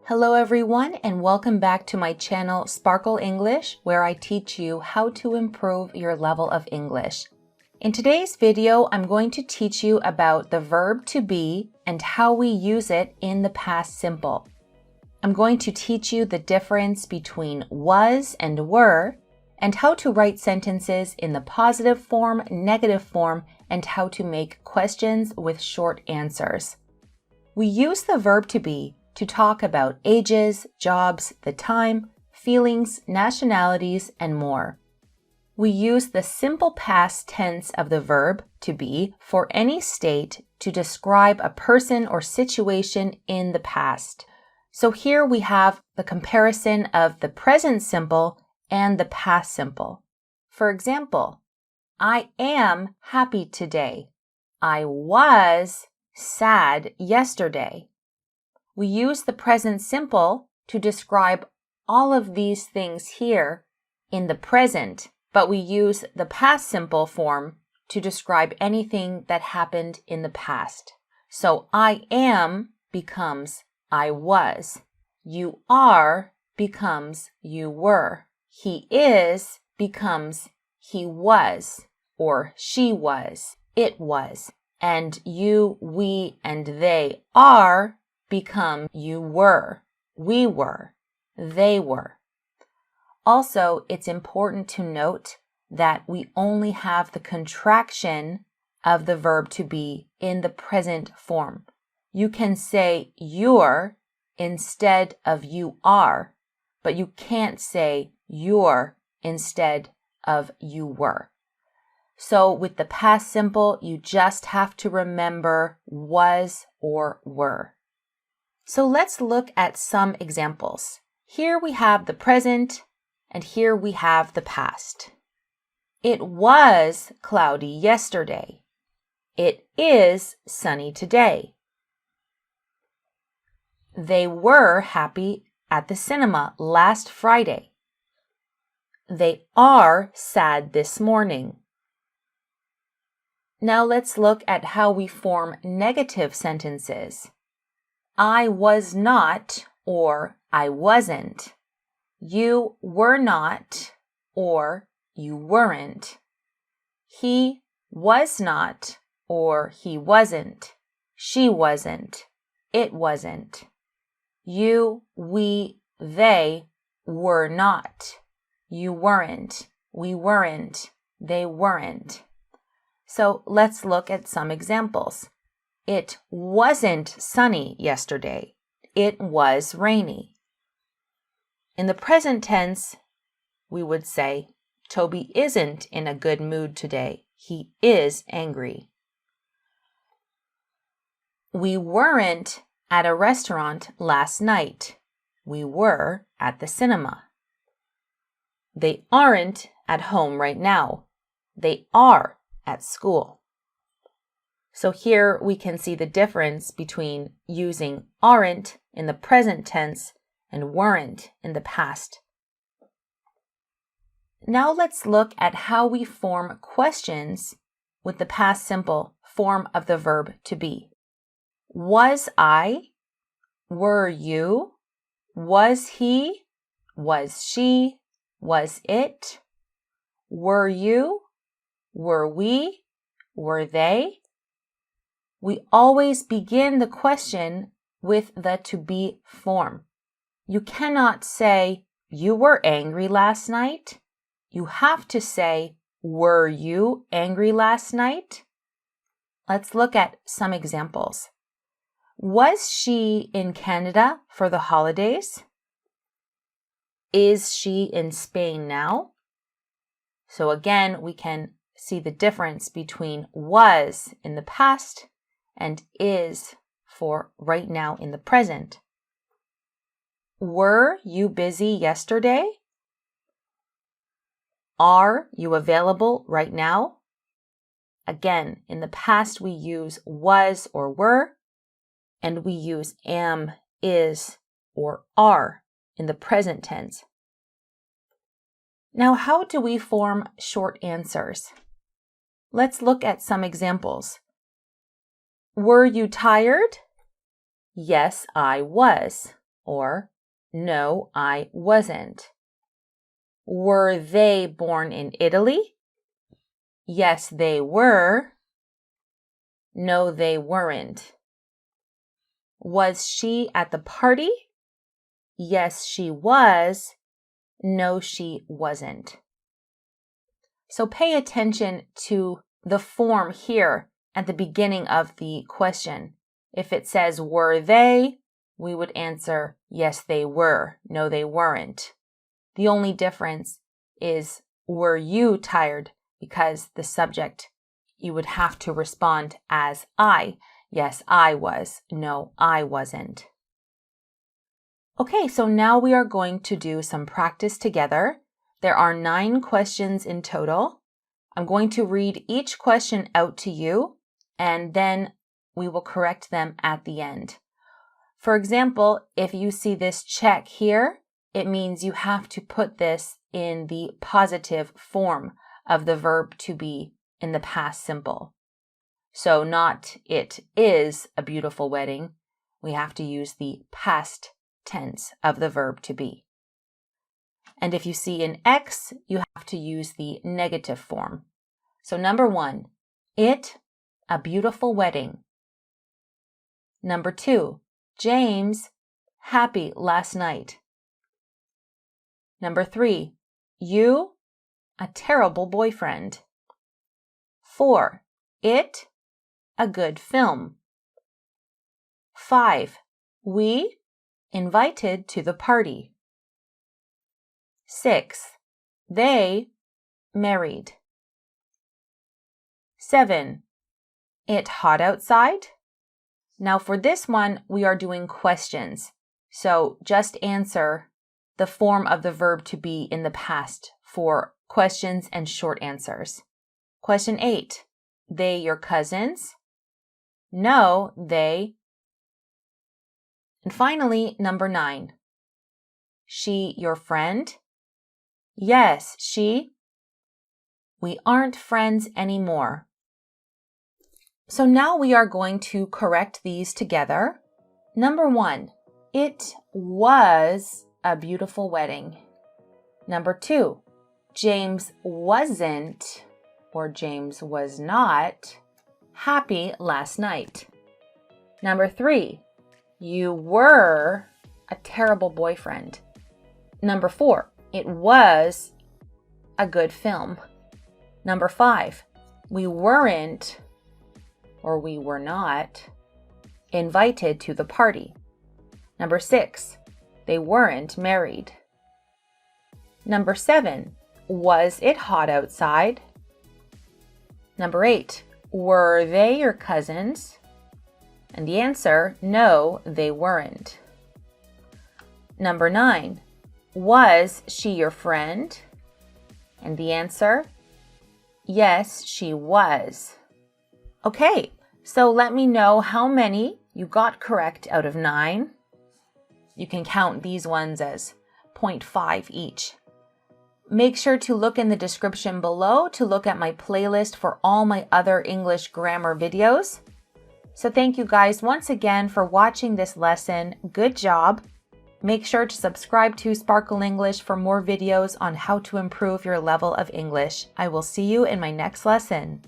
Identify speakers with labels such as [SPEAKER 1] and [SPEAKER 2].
[SPEAKER 1] Hello everyone, and welcome back to my channel Sparkle English, where I teach you how to improve your level of English. In today's video, I'm going to teach you about the verb to be and how we use it in the past simple. I'm going to teach you the difference between was and were, and how to write sentences in the positive form, negative form, and how to make questions with short answers. We use the verb to be to talk about ages, jobs, the time, feelings, nationalities, and more. We use the simple past tense of the verb to be for any state to describe a person or situation in the past. So here we have the comparison of the present simple and the past simple. For example, I am happy today. I was sad yesterday. We use the present simple to describe all of these things here in the present, but we use the past simple form to describe anything that happened in the past. So I am becomes I was. You are becomes you were. He is becomes he was or she was, it was. And you, we, and they are become you were, we were, they were. Also, it's important to note that we only have the contraction of the verb to be in the present form. You can say you're instead of you are, but you can't say you're instead of you were. So with the past simple, you just have to remember was or were. So let's look at some examples. Here we have the present, and here we have the past. It was cloudy yesterday. It is sunny today. They were happy at the cinema last Friday. They are sad this morning. Now let's look at how we form negative sentences. I was not or I wasn't. You were not or you weren't. He was not or he wasn't. She wasn't. It wasn't. You, we, they were not. You weren't. We weren't. They weren't. So let's look at some examples. It wasn't sunny yesterday. It was rainy. In the present tense, we would say, Toby isn't in a good mood today. He is angry. We weren't at a restaurant last night. We were at the cinema. They aren't at home right now. They are at school. So here we can see the difference between using aren't in the present tense and weren't in the past. Now let's look at how we form questions with the past simple form of the verb to be. Was I? Were you? Was he? Was she? Was it? Were you? Were we? Were they? We always begin the question with the to be form. You cannot say, you were angry last night. You have to say, were you angry last night? Let's look at some examples. Was she in Canada for the holidays? Is she in Spain now? So again, we can see the difference between was in the past and is for right now in the present. Were you busy yesterday? Are you available right now? Again, in the past we use was or were, and we use am, is, or are in the present tense. Now, how do we form short answers? Let's look at some examples. Were you tired? Yes, I was. or no, I wasn't. Were they born in Italy? Yes, they were. No, they weren't. Was she at the party? Yes, she was. No, she wasn't. So pay attention to the form here at the beginning of the question. If it says, were they, we would answer, yes, they were. No, they weren't. The only difference is, were you tired? Because the subject, you would have to respond as I. Yes, I was. No, I wasn't. Okay, so now we are going to do some practice together. There are 9 questions in total. I'm going to read each question out to you, and then we will correct them at the end. For example, if you see this check here, it means you have to put this in the positive form of the verb to be in the past simple. So not it is a beautiful wedding. We have to use the past tense of the verb to be. And if you see an X, you have to use the negative form. So number 1, it, a beautiful wedding. Number 2, James, happy last night. Number 3, you, a terrible boyfriend. 4, it, a good film. 5, we, invited to the party. 6, they, married. 7, it hot outside. Now for this one, we are doing questions. So just answer the form of the verb to be in the past for questions and short answers. Question 8, they your cousins? No, they. And finally, number 9, she your friend? Yes, she. We aren't friends anymore. So now we are going to correct these together. Number 1, it was a beautiful wedding. Number 2, James wasn't, or James was not, happy last night. Number 3, you were a terrible boyfriend. Number 4, it was a good film. Number 5, we weren't, or we were not, invited to the party. Number 6, they weren't married. Number 7, was it hot outside? Number 8, were they your cousins? And the answer, no, they weren't. Number 9, was she your friend? And the answer, yes, she was. Okay, so let me know how many you got correct out of 9. You can count these ones as 0.5 each. Make sure to look in the description below to look at my playlist for all my other English grammar videos. So thank you guys once again for watching this lesson. Good job. Make sure to subscribe to Sparkle English for more videos on how to improve your level of English. I will see you in my next lesson.